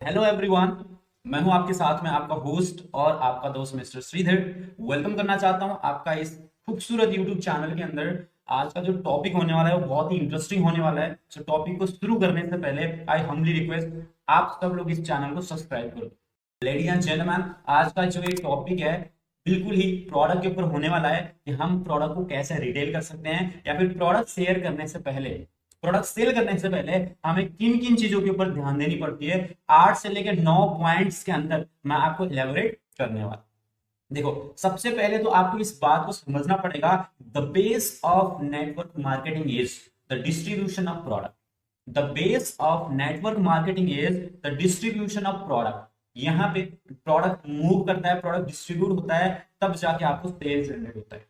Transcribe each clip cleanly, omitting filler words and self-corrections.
Hello everyone. मैं हूं आपके साथ में आपका होस्ट और आपका दोस्त मिस्टर श्रीधर। वेलकम करना चाहता हूं आपका इस खूबसूरत यूट्यूब चैनल के अंदर। आज का जो टॉपिक होने वाला है वो बहुत ही इंटरेस्टिंग होने वाला है। तो टॉपिक को शुरू करने से पहले आई हम्बली रिक्वेस्ट आप सब लोग इस चैनल को सब्सक्राइब करो। लेडीज एंड जेंटलमैन, आज का जो एक टॉपिक है बिल्कुल ही प्रोडक्ट के ऊपर होने वाला है कि हम प्रोडक्ट को कैसे रिटेल कर सकते हैं या फिर प्रोडक्ट सेल करने से पहले हमें किन किन चीजों के ऊपर ध्यान देनी पड़ती है। 8 से लेकर 9 पॉइंट्स के अंदर मैं आपको एलेबोरेट करने वाला। देखो, सबसे पहले तो आपको इस बात को समझना पड़ेगा, the base of network marketing is the distribution of product. The base of network marketing is the distribution of product. यहाँ पे प्रोडक्ट मूव करता है, प्रोडक्ट डिस्ट्रीब्यूट होता है, तब जाके आपको सेल्स जनरेट होता है।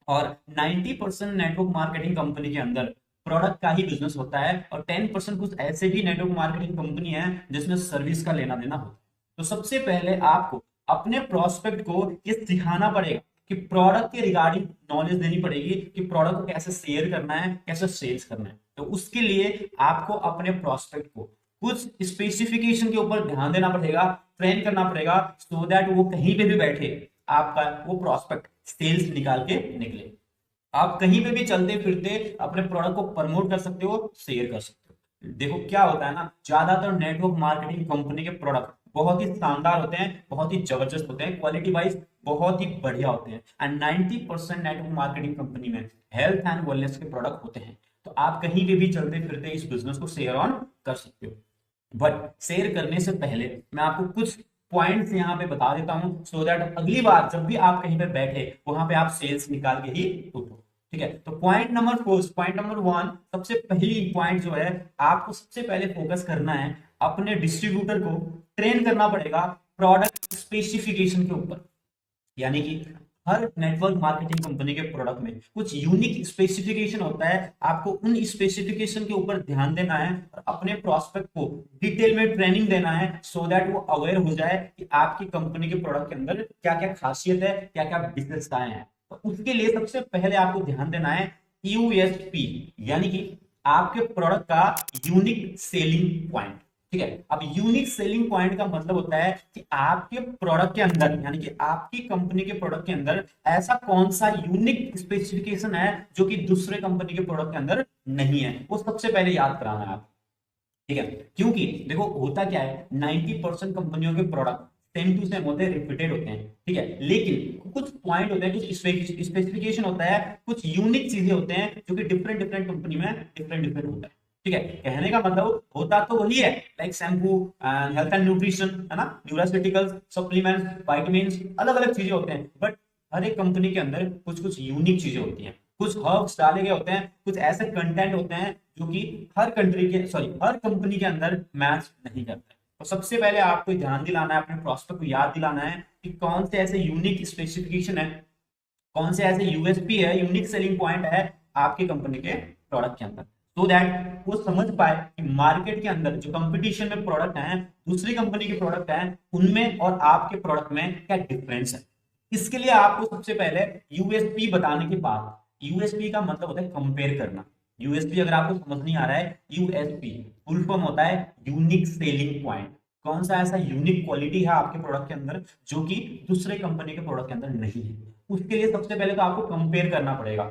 और 90% नेटवर्क मार्केटिंग कंपनी के अंदर प्रोडक्ट का ही बिजनेस होता है और 10% कुछ ऐसे भी नेटवर्क मार्केटिंग कंपनी है जिसमें सर्विस का लेना देना होता है। तो सबसे पहले आपको अपने प्रोस्पेक्ट को ये सिखाना पड़ेगा कि प्रोडक्ट के रिगार्डिंग नॉलेज देनी पड़ेगी कि प्रोडक्ट को कैसे शेयर करना है, कैसे सेल्स करना है। तो उसके लिए आपको अपने प्रोस्पेक्ट को कुछ स्पेसिफिकेशन के ऊपर ध्यान देना पड़ेगा, ट्रेन करना पड़ेगा, सो दैट वो कहीं पे भी बैठे आपका वो प्रोस्पेक्ट सेल्स निकाल के निकले। आप कहीं पे भी चलते फिरते अपने प्रोडक्ट को प्रमोट कर सकते हो, शेयर कर सकते हो। देखो क्या होता है ना, ज्यादातर नेटवर्क मार्केटिंग कंपनी के प्रोडक्ट बहुत ही शानदार होते हैं, बहुत ही जबरदस्त होते हैं, क्वालिटी वाइज बहुत ही बढ़िया होते हैं। एंड 90% नेटवर्क मार्केटिंग कंपनी में हेल्थ एंड वेलनेस के प्रोडक्ट होते हैं। तो आप कहीं पे भी चलते फिरते इस बिजनेस को शेयर ऑन कर सकते हो। बट शेयर करने से पहले मैं आपको कुछ पॉइंट्स यहाँ पे बता देता हूं, सो दैट अगली बार जब भी आप कहीं पे बैठे वहां पे आप सेल्स निकाल के ही उठो। ठीक है, तो पॉइंट नंबर 1, सबसे पहली पॉइंट जो है, आपको सबसे पहले फोकस करना है, अपने डिस्ट्रीब्यूटर को ट्रेन करना पड़ेगा प्रोडक्ट स्पेसिफिकेशन के ऊपर। यानी कि हर नेटवर्क मार्केटिंग कंपनी के प्रोडक्ट में कुछ यूनिक स्पेसिफिकेशन होता है। आपको उन स्पेसिफिकेशन के ऊपर ध्यान देना है और अपने प्रोस्पेक्ट को डिटेल में ट्रेनिंग देना है, सो दैट वो अवेयर हो जाए कि आपकी कंपनी के प्रोडक्ट के अंदर क्या क्या खासियत है, क्या क्या विशेषताएं हैं। तो उसके लिए सबसे पहले आपको ध्यान देना है यूएसपी, यानी कि आपके प्रोडक्ट का यूनिक सेलिंग पॉइंट। ठीक है, अब यूनिक सेलिंग पॉइंट का मतलब होता है कि आपके प्रोडक्ट के अंदर, यानी कि आपकी कंपनी के प्रोडक्ट के अंदर ऐसा कौन सा यूनिक स्पेसिफिकेशन है जो कि दूसरे कंपनी के प्रोडक्ट के अंदर नहीं है, वो सबसे पहले याद कराना है आप। ठीक है, क्योंकि देखो होता क्या है, 90% कंपनियों के प्रोडक्ट सेम टू सेम होते हैं, रिपीटेड होते हैं। ठीक है, लेकिन कुछ पॉइंट होते हैं, कुछ स्पेसिफिकेशन होता है, कुछ यूनिक चीजें होते हैं जो कि डिफरेंट डिफरेंट कंपनी में डिफरेंट डिफरेंट होता है। ठीक है, कहने का मतलब होता तो वही है, like shampoo, health and nutrition, है ना, न्यूरास्यूटिकल्स, सप्लीमेंट्स, वाइटामिन्स, अलग अलग चीजें होते हैं। बट हर एक कंपनी के अंदर कुछ कुछ यूनिक चीजें होती हैं, कुछ हर्ब्स डाले गए होते हैं, कुछ ऐसे कंटेंट होते हैं जो कि हर कंपनी के अंदर मैच नहीं करता है। तो सबसे पहले आपको ध्यान दिलाना है, अपने प्रोस्पेक्ट को याद दिलाना है कि कौन से ऐसे यूनिक स्पेसिफिकेशन है, कौन से ऐसे यूएसपी है, यूनिक सेलिंग पॉइंट है आपकी कंपनी के प्रोडक्ट के अंदर, सो दैट वो समझ पाए कि मार्केट के अंदर जो कंपटीशन में प्रोडक्ट है, दूसरी कंपनी के प्रोडक्ट है, उनमें और आपके प्रोडक्ट में क्या डिफरेंस है। इसके लिए आपको सबसे पहले यूएसपी बताने के बाद, यूएसपी का मतलब होता है कंपेयर करना। यूएसपी अगर आपको समझ नहीं आ रहा है, यूएसपी फुल फॉर्म होता है यूनिक सेलिंग पॉइंट। कौन सा ऐसा यूनिक क्वालिटी है आपके प्रोडक्ट के अंदर जो कि दूसरे कंपनी के प्रोडक्ट के अंदर नहीं है। उसके लिए सबसे पहले तो आपको कंपेयर करना पड़ेगा,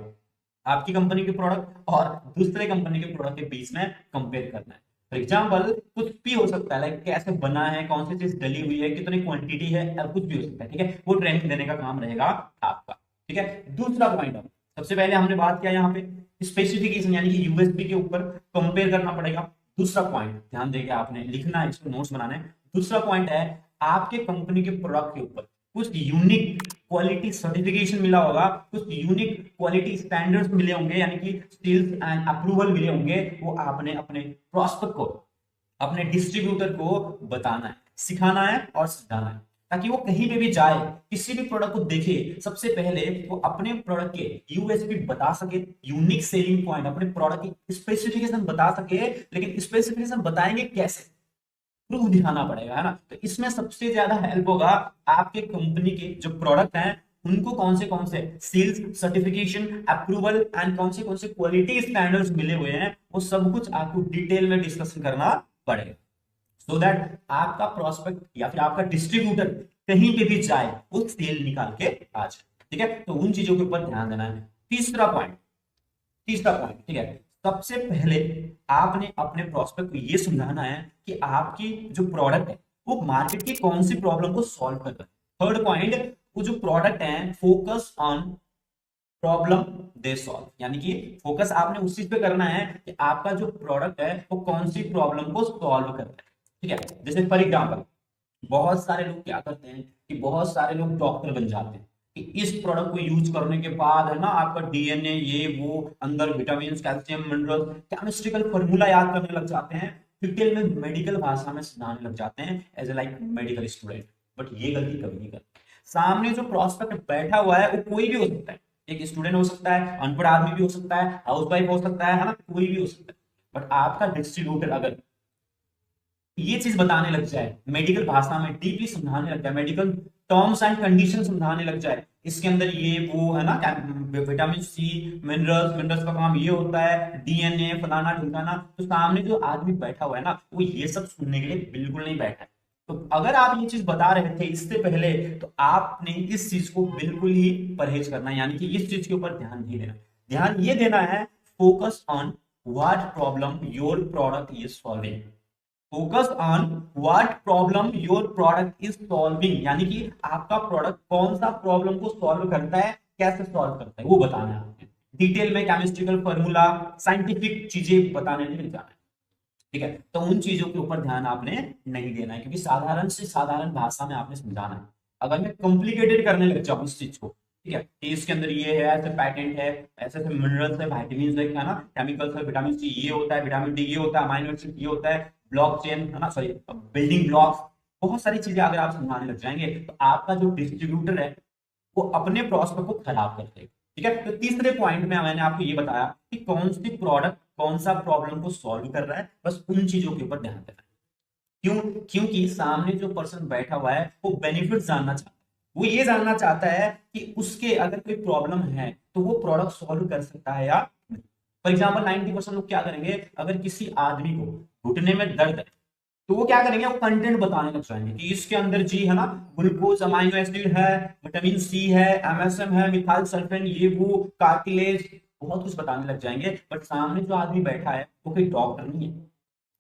आपकी कंपनी के प्रोडक्ट और दूसरे कंपनी के प्रोडक्ट के बीच में कंपेयर करना है। फॉर एग्जाम्पल कुछ भी हो सकता है, लाइक कैसे बना है, कौन सी चीज डली हुई है, कितनी क्वांटिटी है, कुछ भी हो सकता है। ठीक है, वो ट्रेनिंग देने का काम रहेगा आपका। ठीक है, दूसरा पॉइंट, सबसे पहले हमने बात किया यहाँ पे स्पेसिफिकेशन यानी कि यूएसपी के ऊपर कंपेयर करना पड़ेगा। दूसरा पॉइंट ध्यान देके आपने लिखना है, इसको नोट्स बनाना है। दूसरा पॉइंट है, आपके कंपनी के प्रोडक्ट के ऊपर कुछ यूनिक क्वालिटी सर्टिफिकेशन मिला होगा, कुछ यूनिक क्वालिटी स्टैंडर्ड्स मिले होंगे, यानी कि स्टील्स एंड अप्रूवल मिले होंगे। वो आपने अपने प्रोस्पेक्ट को, अपने डिस्ट्रीब्यूटर को बताना है, सिखाना है और समझाना है, ताकि वो कहीं पे भी जाए, किसी भी प्रोडक्ट को देखे, सबसे पहले वो अपने प्रोडक्ट के यूएसपी बता सके, यूनिक सेलिंग पॉइंट, अपने प्रोडक्ट की स्पेसिफिकेशन बता सके। लेकिन स्पेसिफिकेशन बताएंगे कैसे, प्रूफ दिखाना पड़ेगा, है ना। तो इसमें सबसे ज्यादा हेल्प होगा आपके कंपनी के जो प्रोडक्ट हैं, उनको कौन से सेल्स सर्टिफिकेशन, अप्रूवल एंड कौन से क्वालिटी स्टैंडर्ड्स मिले हुए हैं, वो सब कुछ आपको डिटेल में डिस्कशन करना पड़ेगा। सो दैट आपका प्रोस्पेक्ट या फिर आपका डिस्ट्रीब्यूटर कहीं पे भी जाए वो सेल निकाल के आ जाए। ठीक है, तो उन चीजों के ऊपर ध्यान देना है। तीसरा पॉइंट ठीक है, सबसे पहले आपने अपने प्रोस्पेक्ट को ये समझाना है कि आपकी जो प्रोडक्ट है वो मार्केट की कौन सी प्रॉब्लम को सॉल्व कर रहा है। थर्ड पॉइंट, वो जो प्रोडक्ट है focus on problem they solve, यानी कि फोकस आपने उस चीज पे करना है कि आपका जो प्रोडक्ट है वो कौन सी प्रॉब्लम को सॉल्व कर रहा है। ठीक है, जैसे फॉर एग्जांपल बहुत सारे लोग क्या करते हैं कि बहुत सारे लोग डॉक्टर बन जाते हैं कि इस प्रोडक्ट को यूज करने के बाद है ना आपका डीएनए ये वो अंदर विटामिन कैल्शियम मिनरल केमिस्ट्रिकल फॉर्मूला याद करने लग जाते हैं, डिटेल में मेडिकल भाषा में समझाने लग जाते हैं as a like medical student. But ये गलती कभी नहीं करते। सामने जो प्रोस्पेक्ट बैठा हुआ है वो कोई भी हो सकता है, एक स्टूडेंट हो सकता है, अनपढ़ आदमी भी हो सकता है, हाउस वाइफ हो सकता है ना, कोई भी हो सकता है। बट आपका डिस्ट्रीब्यूटर अगर ये चीज बताने लग जाए, मेडिकल भाषा में डीपली समझाने लग जाए, मेडिकल टर्म्स एंड कंडीशन समझाने लग जाए, इसके अंदर ये वो है ना विटामिन सी मिनरल्स मिनरल्स का काम ये होता है, डीएनए फलाना ढिमकाना, तो सामने जो आदमी बैठा हुआ है ना वो ये सब सुनने के लिए बिल्कुल नहीं बैठा है। तो अगर आप ये चीज बता रहे थे इससे पहले तो आपने इस चीज को बिल्कुल ही परहेज करना है, यानी कि इस चीज के ऊपर ध्यान नहीं देना। ध्यान ये देना है focus on what problem your product is solving. Focus on what problem your product is solving, यानी कि आपका प्रोडक्ट कौन सा प्रॉब्लम को सॉल्व करता है, कैसे सॉल्व करता है वो बताना है आपने। डिटेल में केमिस्ट्रिकल फॉर्मूला साइंटिफिक चीजें बताने नहीं जाना है। ठीक है, तो उन चीजों के ऊपर ध्यान आपने नहीं देना है, क्योंकि साधारण से साधारण भाषा में आपने समझाना है। अगर मैं कॉम्प्लिकेटेड करने लग जाऊं इस चीज को, ठीक है, कि इसके अंदर ये है, ऐसे पैटेंट है, ऐसे ऐसे मिनरल्स है, विटामिन है, क्या ना केमिकल्स है, विटामिन सी ये होता है, विटामिन डी ये होता है, अमाइनो एसिड ये होता है, ब्लॉकचेन है ना, सॉरी बिल्डिंग ब्लॉक्स, बहुत सारी चीजें अगर आप समझाने लग जाएंगे तो आपका जो डिस्ट्रीब्यूटर है वो अपने प्रोस्पेक्ट को खराब कर देगा। ठीक है, तो तीसरे पॉइंट में मैंने आपको ये बताया कि कौन सी प्रोडक्ट कौन सा प्रॉब्लम को सॉल्व कर रहा है, बस उन चीजों के ऊपर ध्यान देना है। क्यों? क्योंकि सामने जो पर्सन बैठा हुआ है वो बेनिफिट जानना चाहता है, वो ये जानना चाहता है कि उसके अगर कोई प्रॉब्लम है तो वो प्रोडक्ट सॉल्व कर सकता है या नहीं। फॉर एग्जाम्पल 90% लोग क्या करेंगे, अगर किसी आदमी को घुटने में दर्द है तो वो क्या करेंगे, वो कंटेंट बताने लग जाएंगे कि इसके अंदर जी है ना ग्लूकोज अमाइनो एसिड है, विटामिन सी है, एमएसएम है, मिथाइल सल्फेन ये वो कार्टिलेज, बहुत कुछ बताने लग जाएंगे। बट सामने जो आदमी बैठा है वो कोई डॉक्टर नहीं है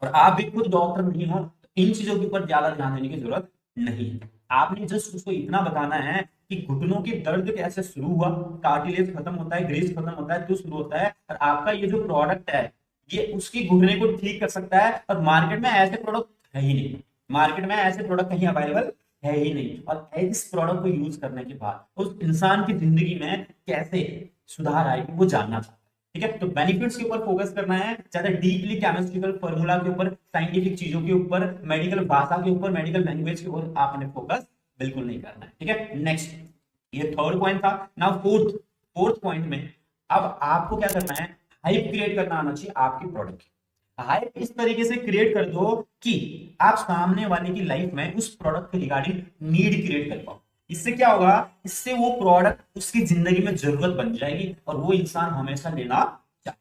और आप भी खुद डॉक्टर नहीं हो, तो इन चीजों के ऊपर ज्यादा ध्यान देने की जरूरत नहीं है। आपने जस्ट उसको इतना बताना है कि घुटनों की दर्द कैसे शुरू हुआ, कार्टिलेज खत्म होता है, ग्रीस खत्म होता है, तो शुरू होता है, और आपका ये जो प्रोडक्ट है ये उसकी घुटने को ठीक कर सकता है। और मार्केट में ऐसे प्रोडक्ट है ही नहीं, मार्केट में ऐसे प्रोडक्ट कहीं अवेलेबल है ही नहीं। और इस प्रोडक्ट को यूज करने के बाद उस इंसान की जिंदगी में कैसे सुधार आएगी वो जानना चाहता है। ठीक है, तो बेनिफिट्स के ऊपर फोकस करना है, ज्यादा डीपली केमिस्ट्रिकल फॉर्मूला के ऊपर, साइंटिफिक चीजों के ऊपर, मेडिकल भाषा के ऊपर, मेडिकल लैंग्वेज के ऊपर आपने फोकस बिल्कुल नहीं करना है। ठीक है, नेक्स्ट, ये थर्ड पॉइंट था। नाउ फोर्थ, फोर्थ पॉइंट में अब आपको क्या करना है, हाइप क्रिएट करना आना चाहिए आपकी प्रोडक्ट की। हाइप इस तरीके से क्रिएट कर दो कि आप सामने वाले की लाइफ में उस प्रोडक्ट के रिगार्डिंग नीड क्रिएट कर पाओ। इससे क्या होगा, इससे वो प्रोडक्ट उसकी जिंदगी में जरूरत बन जाएगी और वो इंसान हमेशा लेना चाहे।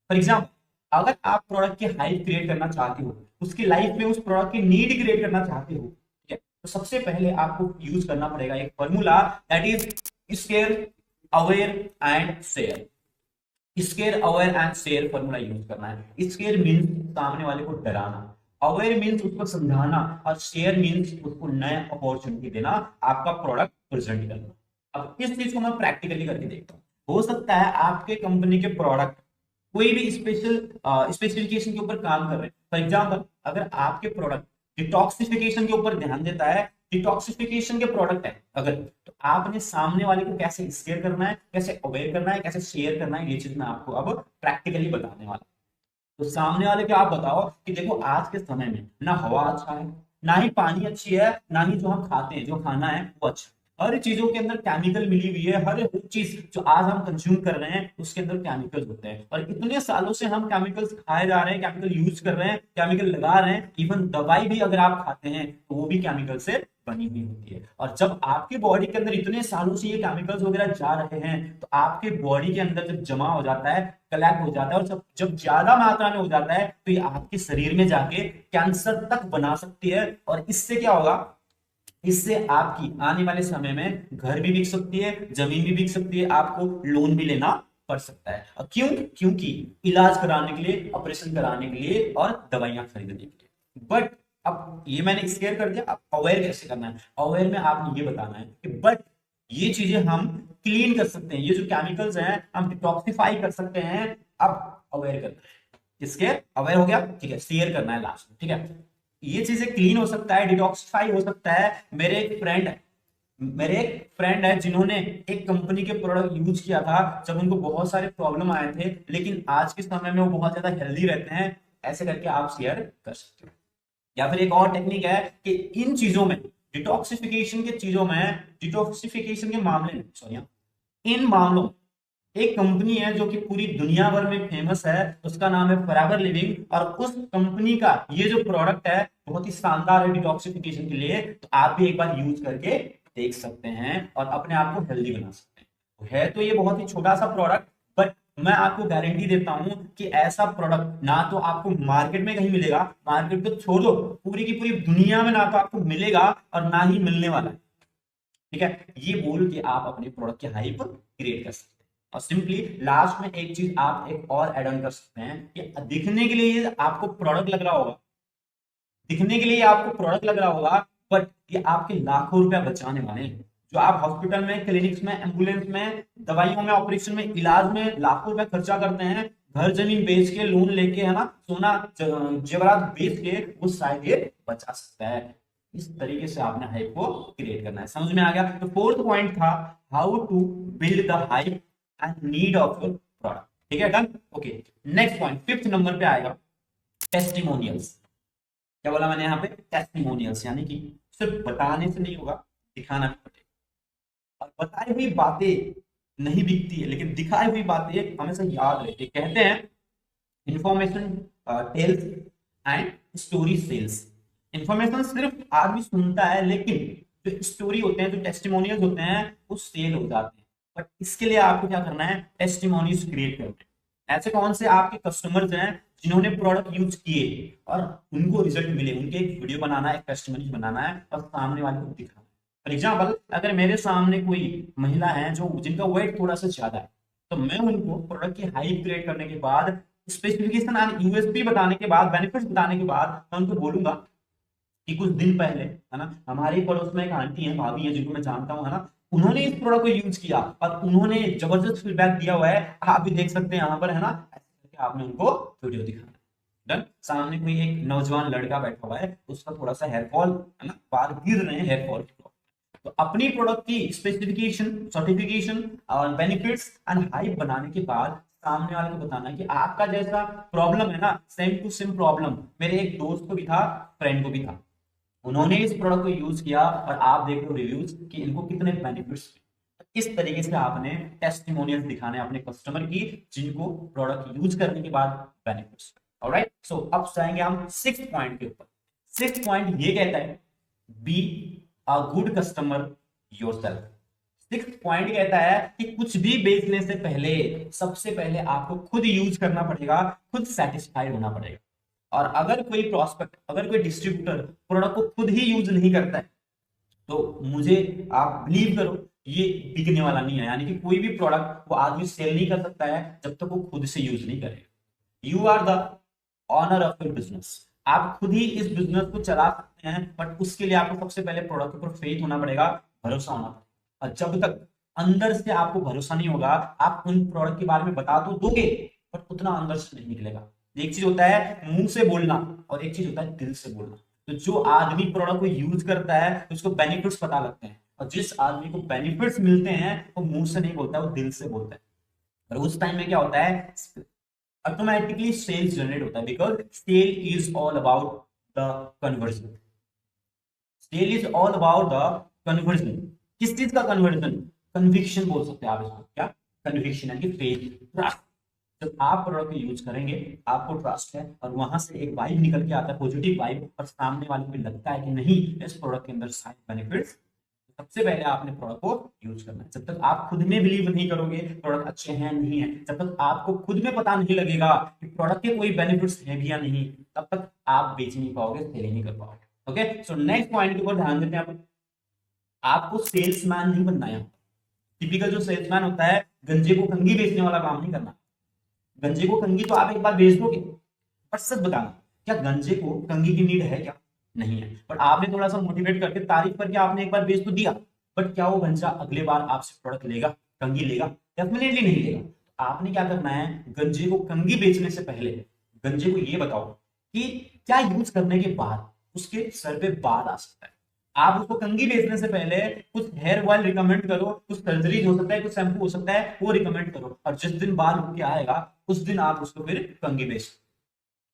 फॉर एग्जाम्पल अगर आप प्रोडक्ट की हाइप क्रिएट करना चाहते हो, उसकी लाइफ में उस प्रोडक्ट की नीड क्रिएट करना चाहते हो, ठीक है, तो सबसे पहले आपको यूज करना पड़ेगा एक formula, that is square aware and share. Square aware and share formula use करना है। स्केयर मीन्स सामने वाले को डराना, अवेयर मीन्स उसको समझाना, और शेयर मीन्स उसको नया अपॉर्चुनिटी देना, आपका प्रोडक्ट प्रेजेंट करना। अब इस चीज को मैं प्रैक्टिकली करके देखता हूँ। हो सकता है आपके कंपनी के प्रोडक्ट कोई भी स्पेशल स्पेसिफिकेशन के ऊपर काम कर रहे हैं। फॉर एग्जाम्पल अगर आपके प्रोडक्ट डिटॉक्सिफिकेशन के ऊपर ध्यान देता है, डिटॉक्सिफिकेशन के प्रोडक्ट है अगर, तो आपने सामने वाले को कैसे शेयर करना है, कैसे अवेयर करना है, कैसे शेयर करना है, ये चीज मैं आपको अब प्रैक्टिकली बताने वाला हूं। तो सामने वाले को आप बताओ कि देखो आज के समय में ना हवा अच्छा है, ना ही पानी अच्छी है, ना ही जो हम खाते हैं जो खाना है वो अच्छा है। हर चीजों के अंदर केमिकल मिली हुई है। हर चीज जो आज हम कंज्यूम कर रहे हैं उसके अंदर केमिकल्स होते हैं, और इतने सालों से हम केमिकल्स खाए जा रहे हैं, केमिकल यूज कर रहे हैं, केमिकल लगा रहे हैं। इवन दवाई भी अगर आप खाते हैं तो वो भी केमिकल से बनी हुई होती है। और जब आपके बॉडी के अंदर इतने सालों से ये केमिकल्स वगैरह जा रहे हैं तो आपके बॉडी के अंदर जब जमा हो जाता है, कलेक्ट हो जाता है, और जब जब ज्यादा मात्रा में हो जाता है तो ये आपके शरीर में जाके कैंसर तक बना सकती है। और इससे क्या होगा, इससे आपकी आने वाले समय में घर भी बिक सकती है, जमीन भी बिक सकती है, आपको लोन भी लेना पड़ सकता है। और क्यों? क्योंकि इलाज कराने के लिए, ऑपरेशन कराने के लिए और दवाइयां खरीदने के लिए। बट अब ये मैंने स्केयर कर दिया, अब अवेयर कैसे करना है? अवेयर में आपने ये बताना है कि बट ये चीजें हम क्लीन कर सकते हैं, ये जो केमिकल्स हैं हम डिटॉक्सिफाई कर सकते हैं। अब अवेयर करना है, इसके अवेयर हो गया, ठीक है, शेयर करना है लास्ट में, ठीक है। ये चीजें क्लीन हो सकता है, डिटॉक्सिफाई हो सकता है। मेरे एक फ्रेंड है जिन्होंने एक कंपनी के प्रोडक्ट यूज किया था जब उनको बहुत सारे प्रॉब्लम आए थे, लेकिन आज के समय में वो बहुत ज्यादा हेल्दी रहते हैं। ऐसे करके आप शेयर कर सकते हो। या फिर एक और टेक्निक है कि इन चीजों में, डिटॉक्सिफिकेशन के मामले में, सॉरी, इन मामलों, एक कंपनी है जो कि पूरी दुनिया भर में फेमस है, उसका नाम है फॉरएवर लिविंग। और उस कंपनी का ये जो प्रोडक्ट है बहुत ही शानदार है डिटॉक्सिफिकेशन के लिए। तो आप भी एक बार यूज करके देख सकते हैं और अपने आप को हेल्दी बना सकते हैं। तो है तो ये बहुत ही छोटा सा प्रोडक्ट, बट मैं आपको गारंटी देता हूं कि ऐसा प्रोडक्ट ना तो आपको मार्केट में कहीं मिलेगा, मार्केट को छोड़ दो, पूरी की पूरी दुनिया में ना तो आपको मिलेगा और ना ही मिलने वाला है। ठीक है, ये बोल के आप अपने प्रोडक्ट की हाइप क्रिएट कर सकते हैं। और सिंपली लास्ट में एक चीज आप एक और ऐड ऑन कर सकते हैं कि दिखने के लिए आपको प्रोडक्ट लग रहा होगा, दिखने के लिए आपको प्रोडक्ट लग रहा होगा, बट ये आपके लाखों रुपया बचाने वाले हैं। जो आप हॉस्पिटल में, क्लिनिक्स में, एम्बुलेंस में, दवाइयों में, ऑपरेशन में, इलाज में लाखों रुपया खर्चा करते हैं, घर जमीन बेच के, लोन लेके, है ना, सोना जेवरात बेच के, वो शायद ये बचा सकता है। इस तरीके से आपने हाइप को क्रिएट करना है। समझ में आ गया? तो फोर्थ पॉइंट था how to build the hype and need of your product. ठीक है, done. Okay, next point fifth number पे आएगा टेस्टिमोनियल्स। क्या बोला मैंने यहाँ पे? टेस्टिमोनियल्स, यानी कि सिर्फ बताने से नहीं होगा, दिखाना भी पड़ेगा। और बताई हुई बातें नहीं बिकती है, लेकिन दिखाई हुई बातें हमेशा याद रहती है। कहते हैं information tells and story sells. Information सिर्फ आदमी सुनता है, लेकिन जो स्टोरी होते हैं, जो टेस्टिमोनियल्स होते हैं, वो सेल हो जाते हैं। बट इसके लिए आपको क्या करना है? टेस्टिमोनियल्स क्रिएट करना है। ऐसे कौन से आपके कस्टमर्स हैं जिन्होंने प्रोडक्ट यूज किए और उनको रिजल्ट मिले, उनके एक वीडियो बनाना है, एक टेस्टिमोनियल बनाना है और सामने वाले को दिखाना है। फॉर एग्जाम्पल, अगर मेरे सामने कोई महिला है जो जिनका वेट थोड़ा सा ज्यादा है, तो मैं उनको प्रोडक्ट की हाइप क्रिएट करने के बाद, स्पेसिफिकेशन एंड यूएसपी बताने के बाद, बेनिफिट्स बताने के बाद, मैं उनको बोलूंगा कि कुछ दिन पहले, है ना, हमारे पड़ोस में एक आंटी है, भाभी है, जिनको मैं जानता हूँ, है ना, उन्होंने इस प्रोडक्ट को यूज किया और उन्होंने जबरदस्त फीडबैक दिया हुआ है। आप भी देख सकते हैं यहाँ पर, है ना, ऐसे करके आपने उनको वीडियो दिखाना है। डन। सामने कोई एक नौजवान लड़का बैठा हुआ है, उसका थोड़ा सा हेयर फॉल, है ना, बाल गिर रहे हैं, हेयर फॉल। तो अपनी प्रोडक्ट की स्पेसिफिकेशन, सर्टिफिकेशन और बेनिफिट्स एंड हाइप बनाने के बाद सामने वाले को बताना है कि आपका जैसा प्रॉब्लम है ना, सेम टू सेम प्रॉब्लम मेरे एक दोस्त को भी था, फ्रेंड को भी था। उन्होंने इस प्रोडक्ट को यूज किया और आप देख लो रिव्यूज कि इनको कितने बेनिफिट्स। इस तरीके से आपने टेस्टिमोनियल्स दिखाने अपने कस्टमर की, जिनको प्रोडक्ट यूज करने के बाद बेनिफिट्स। ऑलराइट, सो अब जाएंगे हम सिक्स्थ पॉइंट के ऊपर। सिक्स्थ पॉइंट ये कहता है be a good customer yourself. Sixth point कहता है कि कुछ भी बेचने से पहले सबसे पहले आपको खुद यूज करना पड़ेगा, खुद सेटिस्फाइड होना पड़ेगा। और अगर कोई प्रोस्पेक्ट, अगर कोई डिस्ट्रीब्यूटर प्रोडक्ट को खुद ही यूज नहीं करता है, तो मुझे आप बिलीव करो ये बिकने वाला नहीं है। यानी कि कोई भी प्रोडक्ट वो आदमी सेल नहीं कर सकता है जब तक वो खुद से यूज नहीं करेगा। You are the owner of your business. आप खुद ही इस बिजनेस को चला सकते हैं, बट उसके लिए आपको सबसे पहले प्रोडक्ट के ऊपर फेथ होना पड़ेगा, भरोसा होना पड़ेगा। और जब तक अंदर से आपको भरोसा नहीं होगा, आप उन प्रोडक्ट के बारे में बता तो दोगे, बट उतना अंदर से नहीं निकलेगा। एक चीज होता है मुंह से बोलना और एक चीज होता है दिल से बोलना। तो जो आदमी प्रोडक्ट को यूज करता है उसको बेनिफिट्स पता लगते हैं, और जिस आदमी को बेनिफिट्स मिलते हैं वो मुंह से नहीं बोलता, वो दिल से बोलता है। और उस टाइम में क्या होता है, ऑटोमेटिकली सेल्स जनरेट होता है, because sale is all about the conversion. Sale is all about the conversion. किस चीज का कन्वर्जन, कन्विक्शन बोल सकते हैं आप इसको, क्या कन्विक्शन यानी फेथ, ट्रस्ट। जब आप प्रोडक्ट को यूज करेंगे, आपको ट्रस्ट है और वहां से एक वाइब निकल के आता है, पॉजिटिव वाइब, और सामने वाले को लगता है कि नहीं इस प्रोडक्ट के अंदर सारे बेनिफिट्स, सबसे पहले आपने प्रोडक्ट को यूज करना है। जब तक आप खुद में बिलीव नहीं करोगे प्रोडक्ट अच्छे हैं नहीं है, जब तक आपको खुद में पता नहीं लगेगा कि प्रोडक्ट के कोई बेनिफिट्स हैं भी या नहीं, तब तक आप बेच नहीं पाओगे, सेल नहीं कर पाओगे। ओके, सो नेक्स्ट पॉइंट के ऊपर ध्यान देते हैं। आपको सेल्समैन नहीं बनना है। टिपिकल जो सेल्समैन होता है, गंजे को कंघी बेचने वाला काम नहीं करना। गंजे को कंघी तो आप एक बार बेच दोगे, पर सच बताना, क्या गंजे को कंघी की नीड है क्या? नहीं है। बट आपने थोड़ा सा मोटिवेट करके तारीफ करके आपने एक बार बेच तो दिया, बट क्या वो गंजा अगले बार आपसे प्रोडक्ट लेगा, कंघी लेगा? डेफिनेटली नहीं लेगा। तो आपने क्या करना है, गंजे को कंघी बेचने से पहले गंजे को ये बताओ कि क्या यूज करने के बाद उसके सर पे बाल आ सकता है। आप उसको कंघी बेचने से पहले कुछ हेयर ऑयल रिकमेंड करो, कुछ सर्जरी हो सकता है, कुछ शैम्पू हो सकता है, वो रिकमेंड करो, और जिस दिन बाल उठ के आएगा उस दिन आप उसको फिर कंघी बेच।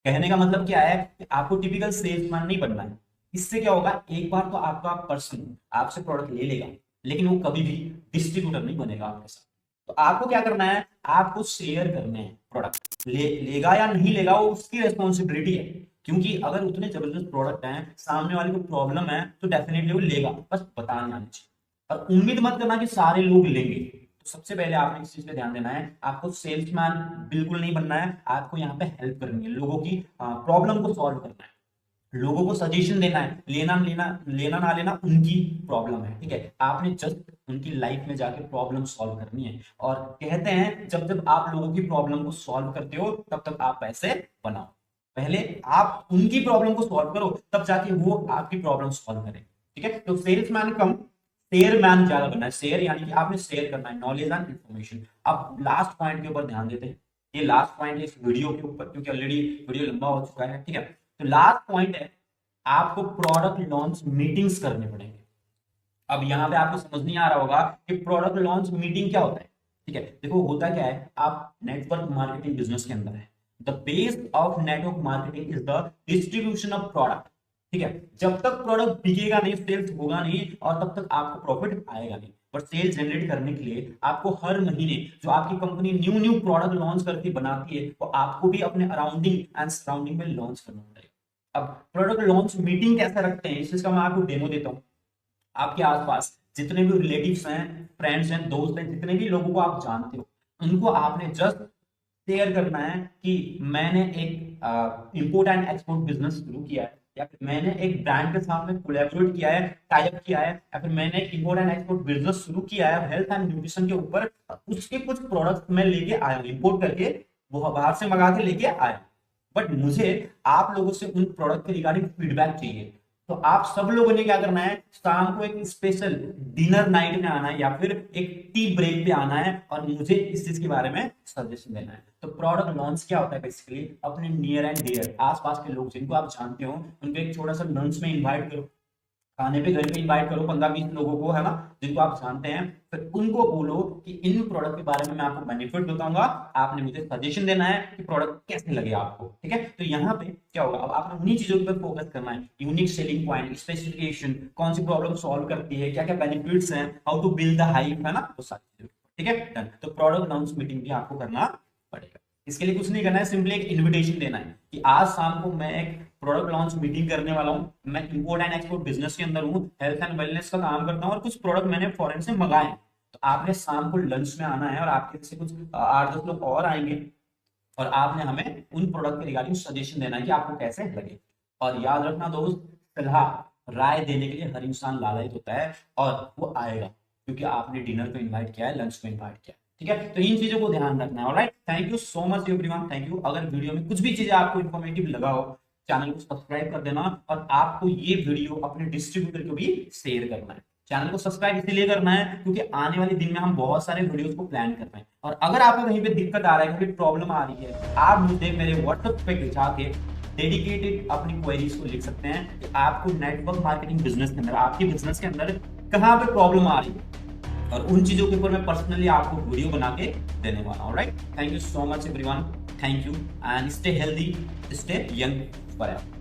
कहने का मतलब क्या है कि आपको टिपिकल सेल्समैन नहीं बनना है। इससे क्या होगा, एक बार तो आपका पर्सन आपसे प्रोडक्ट ले लेगा, लेकिन वो कभी भी डिस्ट्रीब्यूटर नहीं बनेगा आपके साथ। तो आपको क्या करना है, आपको शेयर करने हैं प्रोडक्ट। लेगा या नहीं लेगा वो उसकी रेस्पॉन्सिबिलिटी है, क्योंकि अगर उतने जबरदस्त प्रोडक्ट हैं, सामने वाले को प्रॉब्लम है, तो डेफिनेटली वो लेगा, बस बताने आनी चाहिए। और उम्मीद मत करना कि सारे लोग लेंगे। तो सबसे पहले आपने इस चीज पे ध्यान देना है, आपको सेल्समैन बिल्कुल नहीं बनना है, आपको यहाँ पे हेल्प करनी है, लोगों की प्रॉब्लम को सॉल्व करना है, लोगों को सजेशन देना है। लेना ना लेना उनकी प्रॉब्लम है, ठीक है, आपने जस्ट उनकी लाइफ में जाके प्रॉब्लम सॉल्व करनी है। और कहते हैं जब जब आप लोगों की प्रॉब्लम को सॉल्व करते हो तब तक आप पैसे बनाओ। पहले आप उनकी प्रॉब्लम को सॉल्व करो, तब जाके वो आपकी प्रॉब्लम सॉल्व करें, ठीक है। तो सेल्समैन कम शेयरमैन ज्यादा बनना है। शेयर यानी कि आपने शेयर करना है नॉलेज एंड इंफॉर्मेशन। अब लास्ट पॉइंट के ऊपर ध्यान देते हैं, ये लास्ट पॉइंट है इस वीडियो के ऊपर, क्योंकि ऑलरेडी वीडियो लंबा हो चुका है, ठीक है। तो लास्ट पॉइंट है, आपको प्रोडक्ट लॉन्च मीटिंग्स करने पड़ेंगे। अब यहाँ पे आपको समझ नहीं आ रहा होगा कि प्रोडक्ट लॉन्च मीटिंग क्या होता है, ठीक है। देखो होता क्या है, आप नेटवर्क मार्केटिंग बिजनेस के अंदर है। The base of network marketing is the distribution of product, ठीक है। जब तक प्रोडक्ट बिकेगा नहीं, सेल्स होगा नहीं, और तब तक आपको प्रॉफिट आएगा नहीं। पर सेल जनरेट करने के लिए आपको हर महीने जो आपकी company new new product launch करके बनाती है, वो आपको भी अपने अराउंडिंग एंड सराउंडिंग में लॉन्च करना पड़ेगा। अब प्रोडक्ट लॉन्च मीटिंग कैसे रखते हैं, इस चीज का मैं आपको डेमो देता हूँ। आपके आसपास जितने भी रिलेटिव्स हैं, फ्रेंड्स हैं, दोस्त हैं, जितने भी लोगों को आप जानते हो, उनको आपने जस्ट शेयर करना है कि मैंने एक इंपोर्ट एंड एक्सपोर्ट बिजनेस शुरू किया है, या फिर मैंने एक ब्रांड के साथ में कोलैबोरेट किया है, टाई अप किया है, या फिर मैंने एक इंपोर्ट एंड एक्सपोर्ट बिजनेस शुरू किया है हेल्थ एंड न्यूट्रिशन के ऊपर। उसके कुछ प्रोडक्ट्स मैं लेके आया हूँ, इंपोर्ट करके वो बाहर से मंगा के लेके आया, बट मुझे आप लोगों से उन प्रोडक्ट के रिगार्डिंग फीडबैक चाहिए। तो आप सब लोगों ने क्या करना है, शाम को एक स्पेशल डिनर नाइट में आना है, या फिर एक टी ब्रेक पे आना है, और मुझे इस चीज के बारे में सजेशन देना है। तो प्रोडक्ट लॉन्च क्या होता है, बेसिकली अपने नियर एंड डियर आसपास के लोग जिनको आप जानते हो, उनको एक छोटा सा लंच में इन्वाइट करो, खाने पे घर पे इनवाइट करो 15-20 लोगों को, है ना, जिनको आप जानते हैं। फिर उनको बोलो कि इन प्रोडक्ट के बारे में मैं आपको बेनिफिट बताऊंगा, आपने मुझे सजेशन देना है कि प्रोडक्ट कैसे लगे आपको, ठीक है। तो यहाँ पे क्या होगा, अब आपने उन्हीं चीजों पर फोकस करना है, यूनिक सेलिंग पॉइंट, स्पेसिफिकेशन, कौन सी प्रॉब्लम सॉल्व करती है, क्या क्या बेनिफिट्स हैं, how to build the hype, है ना, वो सारी चीजें, ठीक है, डन। तो प्रोडक्ट लॉन्च मीटिंग भी आपको करना पड़ेगा। इसके लिए कुछ नहीं करना है, सिंपली एक इन्विटेशन देना है कि आज शाम को मैं एक प्रोडक्ट लॉन्च मीटिंग करने वाला हूं, मैं इंपोर्ट एंड एक्सपोर्ट बिजनेस के अंदर हूं, हेल्थ एंड वेलनेस का काम करता हूं, और कुछ प्रोडक्ट मैंने फॉरेन से मंगाए हैं। तो आपने शाम को लंच में आना है, और आपके से कुछ 8-10 लोग और आएंगे, और आपने हमें उन प्रोडक्ट के रिगार्डिंग सजेशन देना है कि आपको कैसे लगे। और याद रखना दोस्त, सलाह राय देने के लिए हर इंसान लालच होता है, और वो आएगा क्योंकि आपने डिनर को इन्वाइट किया है, लंच को इन्वाइट किया है, ठीक है। तो इन चीजों को ध्यान रखना है। Alright, thank you so much everyone, thank you. अगर वीडियो में कुछ भी चीजें आपको इन्फॉर्मेटिव लगा हो, चैनल को सब्सक्राइब कर देना, और आपको ये वीडियो अपने डिस्ट्रीब्यूटर को भी शेयर करना है। चैनल को सब्सक्राइब इसलिए करना है क्योंकि आने वाले दिन में हम बहुत सारे वीडियोस को प्लान कर रहे हैं। और अगर आपको कहीं पे दिक्कत आ रहा है, कहीं प्रॉब्लम आ रही है, आप मुझे मेरे व्हाट्सएप पे जाके डेडिकेटेड अपनी क्वेरीज को लिख सकते हैं कि आपको नेटवर्क मार्केटिंग बिजनेस के अंदर, आपके बिजनेस के अंदर कहाँ पे प्रॉब्लम आ रही है, और उन चीजों के ऊपर मैं पर्सनली आपको वीडियो बना के देने वाला हूँ। Right, thank you so much everyone, thank you, and stay healthy, stay young forever.